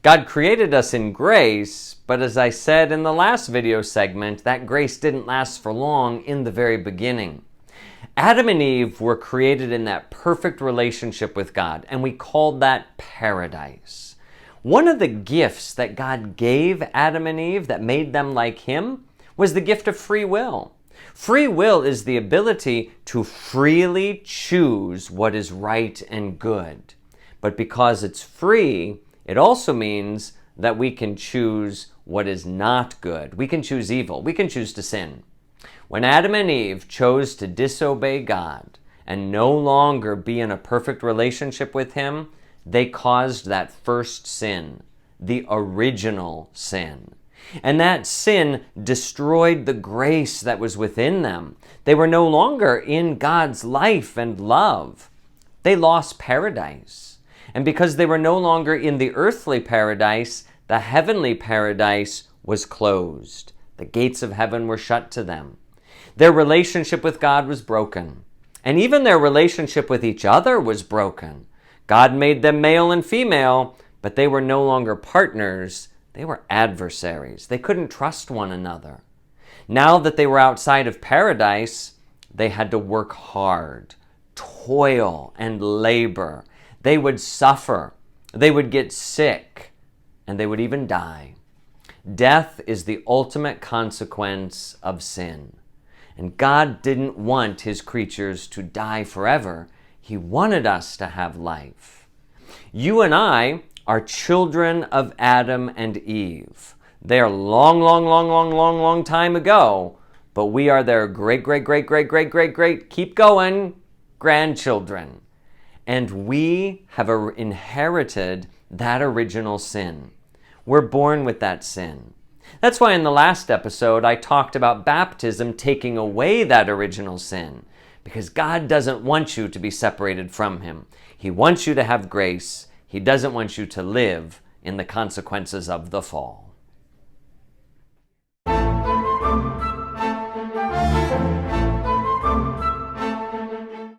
God created us in grace, but as I said in the last video segment, that grace didn't last for long in the very beginning. Adam and Eve were created in that perfect relationship with God, and we called that paradise. One of the gifts that God gave Adam and Eve that made them like Him was the gift of free will. Free will is the ability to freely choose what is right and good. But because it's free, it also means that we can choose what is not good. We can choose evil. We can choose to sin. When Adam and Eve chose to disobey God and no longer be in a perfect relationship with Him, they caused that first sin, the original sin. And that sin destroyed the grace that was within them. They were no longer in God's life and love. They lost paradise. And because they were no longer in the earthly paradise, the heavenly paradise was closed. The gates of heaven were shut to them. Their relationship with God was broken. And even their relationship with each other was broken. God made them male and female, but they were no longer partners. They were adversaries. They couldn't trust one another. Now that they were outside of paradise, they had to work hard, toil and labor. They would suffer. They would get sick, and they would even die. Death is the ultimate consequence of sin. And God didn't want His creatures to die forever. He wanted us to have life. You and I are children of Adam and Eve. They are long time ago, but we are their great, keep going, grandchildren. And we have inherited that original sin. We're born with that sin. That's why in the last episode I talked about baptism taking away that original sin, because God doesn't want you to be separated from Him. He wants you to have grace. He doesn't want you to live in the consequences of the fall.